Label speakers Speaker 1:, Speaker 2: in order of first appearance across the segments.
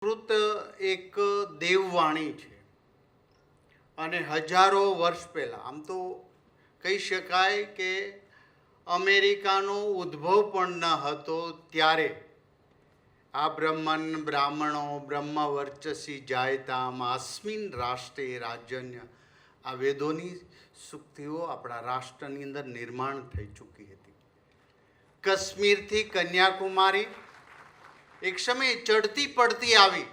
Speaker 1: સંસ્કૃત એક દેવવાણી છે અને હજારો વર્ષ પહેલાં આમ તો કહી શકાય કે અમેરિકાનો ઉદ્ભવ પણ ન હતો ત્યારે આ બ્રાહ્મણો બ્રહ્મ વર્ચસી જાયતામ આસ્મિન રાષ્ટ્રે રાજન્ય આ વેદોની સૂક્તિઓ આપણા રાષ્ટ્રની અંદર નિર્માણ થઈ ચૂકી હતી. કાશ્મીરથી કન્યાકુમારી એક સમયે ચડતી પડતી આવી.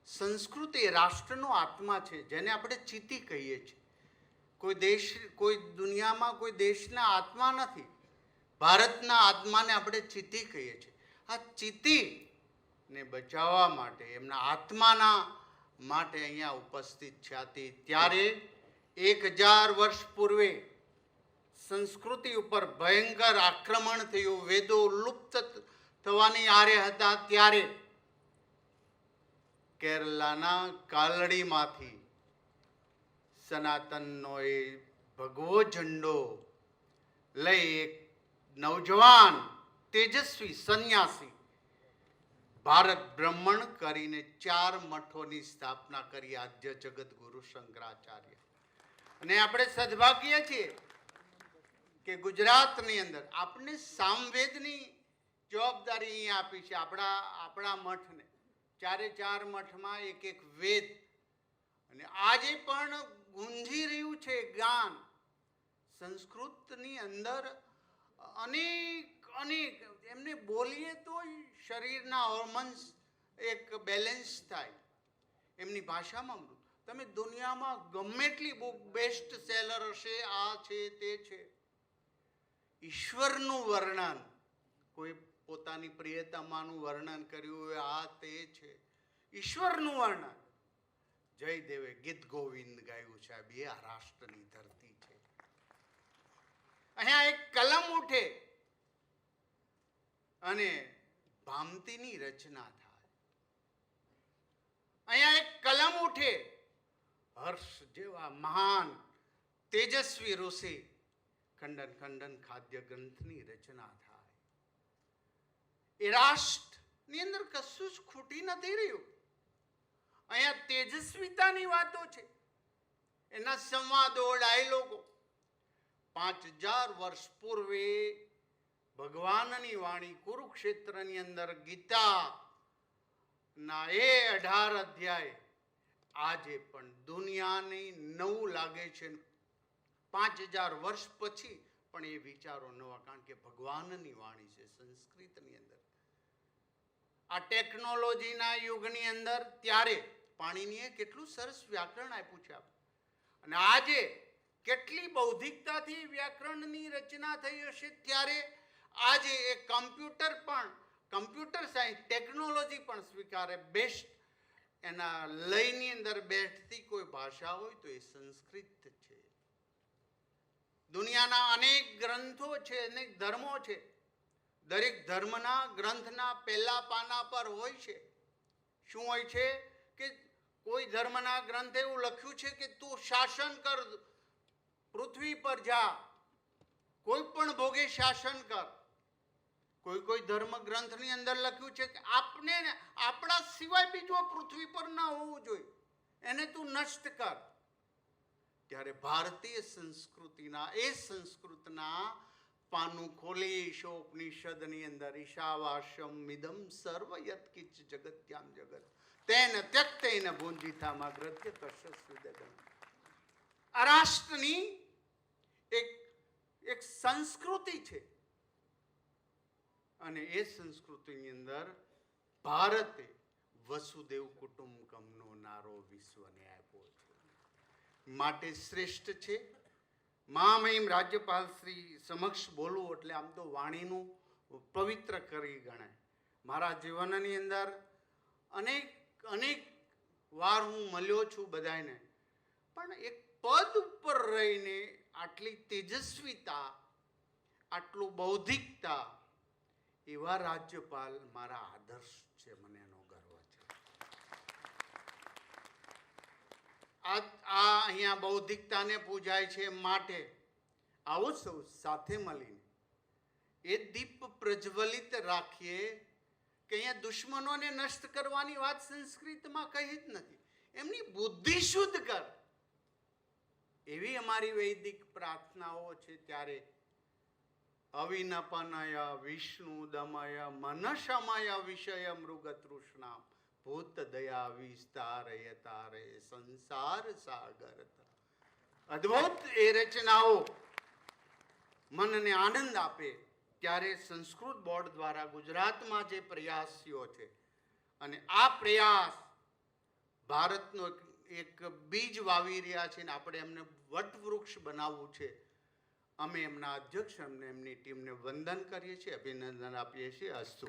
Speaker 1: સંસ્કૃત એ રાષ્ટ્રનો આત્મા છે, જેને આપણે ચિત્તી કહીએ છીએ. કોઈ દુનિયામાં કોઈ દેશના આત્મા નથી. ભારતના આત્માને આપણે ચિત્તી કહીએ છીએ. આ ચિત્તીને બચાવવા માટે, એમના આત્માના માટે અહીંયા ઉપસ્થિત થયા. ત્યારે 1000 વર્ષ પૂર્વે સંસ્કૃતિ ઉપર ભયંકર આક્રમણ થયું, વેદો લુપ્ત થવાની આરે હતા. ત્યારે કેરલાના કાલડીમાંથી સનાતનનો એ ભગવો ઝંડો લઈ એક નવજવાન તેજસ્વી સંન્યાસી ભારત ભ્રમણ કરીને 4 મઠોની સ્થાપના કરી. આદ્ય જગત ગુરુ શંકરાચાર્ય. અને આપણે સદભાગ્ય છીએ કે ગુજરાતની અંદર આપણે સામવેદની જવાબદારી અહીં આપી છે. આપણા મઠને 4 મઠમાં એક વેદ. અને આજે પણ ગુંજી રહ્યું છે જ્ઞાન. સંસ્કૃતની અંદર અનેક એમને બોલીએ તો શરીરના હોર્મોન્સ એક બેલેન્સ થાય. એમની ભાષામાં મૃત. તમે દુનિયામાં ગમે એટલી બુક બેસ્ટ સેલર હશે, આ છે તે છે, ઈશ્વરનું વર્ણન, કોઈ પોતાની પ્રિયતમાનું વર્ણન કર્યું હોય, આ તે છે, ઈશ્વરનું વર્ણન જયદેવે ગીત ગોવિંદ ગાયું છે. આ બે આ રાષ્ટ્રની ધરતી છે. અહીંયા એક કલમ ઉઠે અને ભામતીની રચના થાય. અહીંયા એક કલમ ઉઠે, હર્ષ જેવા મહાન તેજસ્વી ઋષિ ખંડન ખાદ્ય ગ્રંથની રચના થાય. એ રાષ્ટ્રની અંદર કશું જ ખૂટી નથી રહ્યું. અહીંયા તેજસ્વીતાની વાતો છે, એના સંવાદો, ડાયલોગો. 5000 વર્ષ પૂર્વે ભગવાનની વાણી કુરુક્ષેત્રની અંદર ગીતા ના એ 18 અધ્યાય આજે પણ દુનિયાને નવું લાગે છે. 5000 વર્ષ પછી પણ એ વિચારો નવા, કારણ કે ભગવાનની વાણી છે સંસ્કૃતની અંદર. આ ટેકનોલોજીના યુગની અંદર ત્યારે પાણીનીએ કેટલું સરસ વ્યાકરણ આપ્યું છે. અને આજે કેટલી બૌદ્ધિકતાથી વ્યાકરણની રચના થઈ હશે. ત્યારે આજે એ કમ્પ્યુટર સાયન્સ ટેકનોલોજી પણ સ્વીકારે. બેસ્ટ એના લયની અંદર બેઠતી કોઈ ભાષા હોય તો એ સંસ્કૃત છે. દુનિયાના અનેક ગ્રંથો છે, અનેક ધર્મો છે. દરેક ધર્મના ગ્રંથના પહેલા પાના પર હોય છે. શું હોય છે? કે કોઈ ધર્મના ગ્રંથે એવું લખ્યું છે કે તું શાસન કર, પૃથ્વી પર જા, કોઈ પણ ભોગે શાસન કર. કોઈ ધર્મ ગ્રંથની અંદર લખ્યું છે કે આપણા સિવાય બીજો પૃથ્વી પર ના હોવું જોઈએ, એને તું નષ્ટ કર. ત્યારે ભારતીય સંસ્કૃતના પાનું ખોલી ઈશોપનિષદની અંદર ઈશાવાસ્યમ મિદમ સર્વ યત્ કિંચ જગત્યામ જગત તેન ત્યક્તેન ભુંજીથામાં ગ્રથ્ય કશ્યસ્વિદગમ. આ રાષ્ટ્રની એક સંસ્કૃતિ છે. અને એ સંસ્કૃતિની અંદર ભારતે વસુદેવ કુટુંબકમનો નારો વિશ્વને આપ્યો છે. માટે શ્રેષ્ઠ છે. મહામહિમ રાજ્યપાલ શ્રી સમક્ષ બોલવું એટલે આમ તો વાણીનું પવિત્ર કરી ગણાય. મારા જીવનની અંદર અનેક વાર હું મળ્યો છું બધાને, પણ એક પદ ઉપર રહીને આટલી તેજસ્વીતા, આટલું બૌદ્ધિકતા, એવા રાજ્યપાલ મારા આદર્શ છે. મને એનો ગર્વ છે. અહીંયા બૌદ્ધિકતાને પૂજાય છે. માટે આવો સૌ સાથે મળીને એ દીપ પ્રજ્વલિત રાખીએ કે અહીંયા દુશ્મનોને નષ્ટ કરવાની વાત સંસ્કૃતમાં કહી જ નથી. એમની બુદ્ધિ શુદ્ધ કર, એવી અમારી વૈદિક પ્રાર્થનાઓ છે. ત્યારે અવિનપનય વિષ્ણુ દમય મનશમય વિષય મૃગ તૃષ્ણા ભૂત દયા વિસ્તારય તારે સંસાર સાગર. અદ્ભુત એ રચનાઓ મનને આનંદ આપે. ત્યારે સંસ્કૃત બોર્ડ દ્વારા ગુજરાતમાં જે પ્રયાસીઓ છે, અને આ પ્રયાસ ભારતનો એક બીજ વાવી રહ્યા છે ને આપણે એમને વટવૃક્ષ બનાવવું છે. અમે એમના અધ્યક્ષ અમને એમની ટીમને વંદન કરીએ છીએ, અભિનંદન આપીએ છીએ. અસ્તુ.